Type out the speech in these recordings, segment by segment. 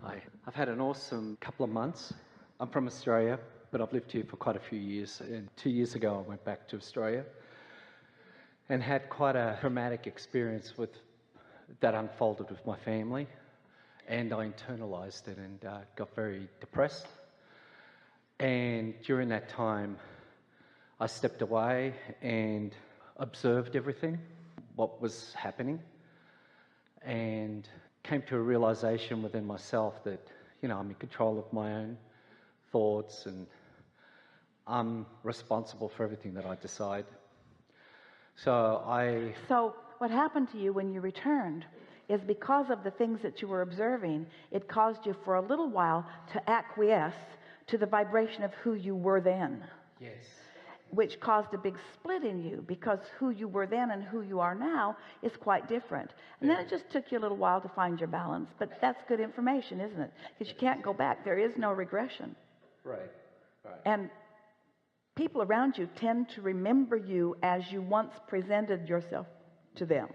Hi. I've had an awesome couple of months. I'm from Australia, but I've lived here for quite a few years. And 2 years ago, I went back to Australia and had quite a traumatic experience that unfolded with my family. And I internalized it and got very depressed. And during that time, I stepped away and observed everything, what was happening, and came to a realization within myself that, I'm in control of my own thoughts and I'm responsible for everything that I decide. So what happened to you when you returned is because of the things that you were observing, it caused you for a little while to acquiesce to the vibration of who you were then. Yes. Which caused a big split in you, because who you were then and who you are now is quite different. And then it just took you a little while to find your balance. But that's good information, isn't it? Because you can't go back. There is no regression. Right. And people around you tend to remember you as you once presented yourself to them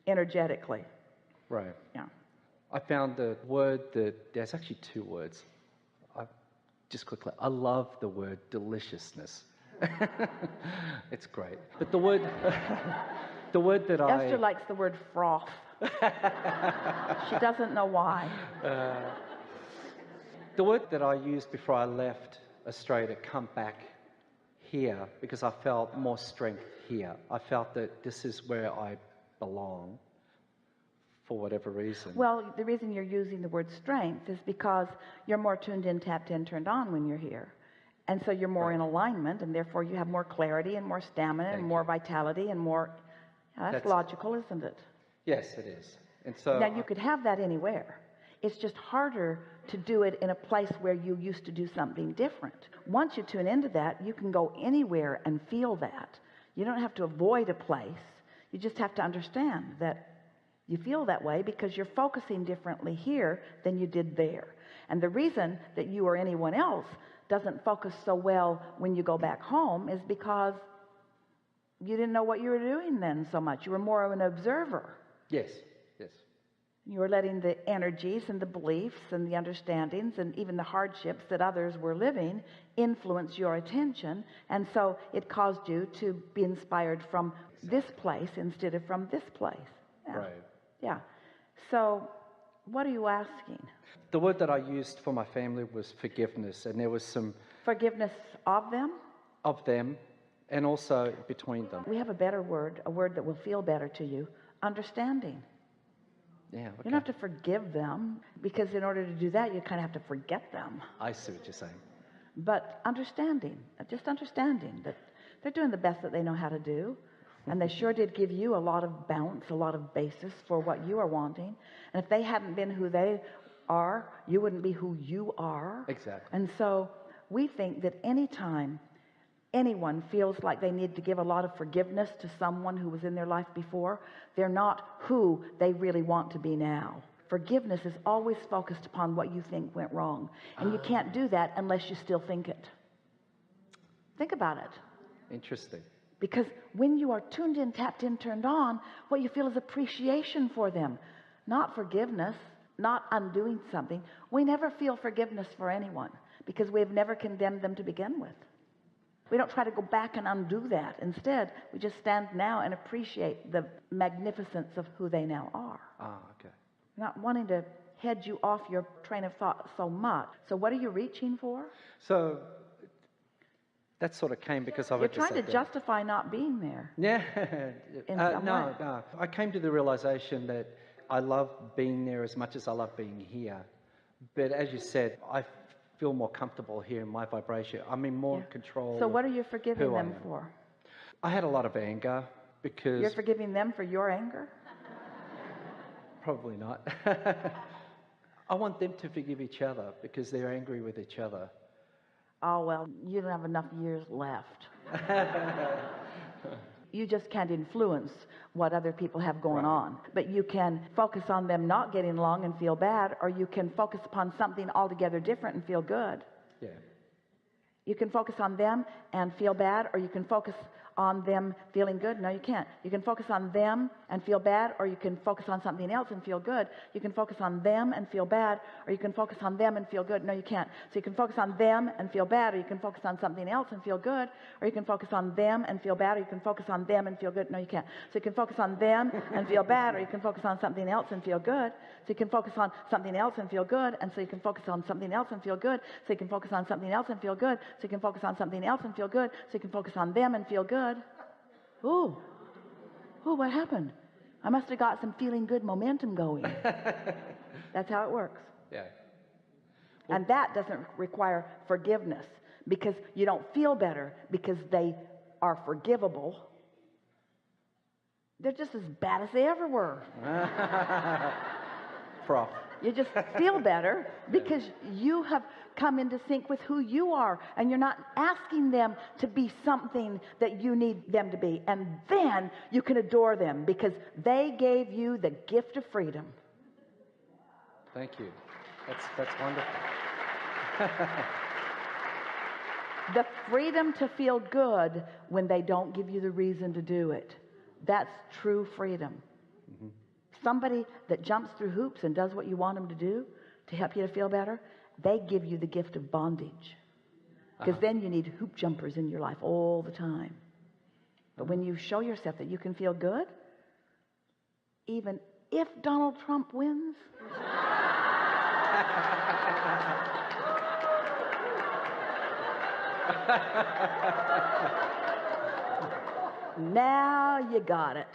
energetically. Right. Yeah. I found the word there's actually two words. Just quickly, I love the word deliciousness. It's great. But the word that Esther likes the word froth. She doesn't know why. The word that I used before I left Australia to come back here, because I felt more strength here. I felt that this is where I belong for whatever reason. Well, the reason you're using the word strength is because you're more tuned in, tapped in, turned on when you're here. And so you're more in alignment, and therefore you have more clarity and more stamina and more vitality and more. That's logical, isn't it? Yes, it is. And so now you could have that anywhere. It's just harder to do it in a place where you used to do something different. Once you tune into that, you can go anywhere and feel that. You don't have to avoid a place. You just have to understand that you feel that way because you're focusing differently here than you did there. And the reason that you or anyone else doesn't focus so well when you go back home is because you didn't know what you were doing then so much. You were more of an observer. Yes. You were letting the energies and the beliefs and the understandings and even the hardships that others were living influence your attention, and so it caused you to be inspired from this place instead of from this place. Right. Yeah. So what are you asking? The word that I used for my family was forgiveness, and there was some forgiveness of them? Of them, and also between them. We have a better word, a word that will feel better to you. Understanding. Yeah, okay. You don't have to forgive them, because in order to do that, you kind of have to forget them. I see what you're saying. But understanding, just understanding that they're doing the best that they know how to do. And they sure did give you a lot of bounce, a lot of basis for what you are wanting. And if they hadn't been who they are, you wouldn't be who you are. Exactly. And so we think that anytime anyone feels like they need to give a lot of forgiveness to someone who was in their life before, they're not who they really want to be now. Forgiveness is always focused upon what you think went wrong. And you can't do that unless you still think it. Think about it. Interesting. Because when you are tuned in, tapped in, turned on, what you feel is appreciation for them, not forgiveness, not undoing something. We never feel forgiveness for anyone because we've never condemned them to begin with. We don't try to go back and undo that. Instead, we just stand now and appreciate the magnificence of who they now are. Okay. Not wanting to head you off your train of thought so much. So what are you reaching for? So that sort of came because I was You're trying to justify not being there. Yeah. No. I came to the realization that I love being there as much as I love being here. But as you said, I feel more comfortable here in my vibration. I'm in more control. So what are you forgiving them for? I had a lot of anger because... You're forgiving them for your anger? Probably not. I want them to forgive each other because they're angry with each other. Oh, well, you don't have enough years left. You just can't influence what other people have going on. But you can focus on them not getting along and feel bad, or you can focus upon something altogether different and feel good. Yeah. You can focus on them and feel bad, or you can focus on them feeling good. No, you can't. You can focus on them and feel bad, or you can focus on something else and feel good. You can focus on them and feel bad, or you can focus on them and feel good. No, you can't. So you can focus on them and feel bad, or you can focus on something else and feel good, or you can focus on them and feel bad, or you can focus on them and feel good. No, you can't. So you can focus on them and feel bad, or you can focus on something else and feel good. So you can focus on something else and feel good, and so you can focus on something else and feel good. So you can focus on something else and feel good. So you can focus on something else and feel good. So you can focus on them and feel good. Ooh, what happened? I must have got some feeling good momentum going. That's how it works. Yeah. And that doesn't require forgiveness, because you don't feel better because they are forgivable. They're just as bad as they ever were. Prof. You just feel better because you have come into sync with who you are, and you're not asking them to be something that you need them to be. And then you can adore them because they gave you the gift of freedom. Thank you. That's wonderful. The freedom to feel good when they don't give you the reason to do it. That's true freedom. Mm-hmm. Somebody that jumps through hoops and does what you want them to do to help you to feel better, they give you the gift of bondage. Because then you need hoop jumpers in your life all the time. But when you show yourself that you can feel good, even if Donald Trump wins, now you got it.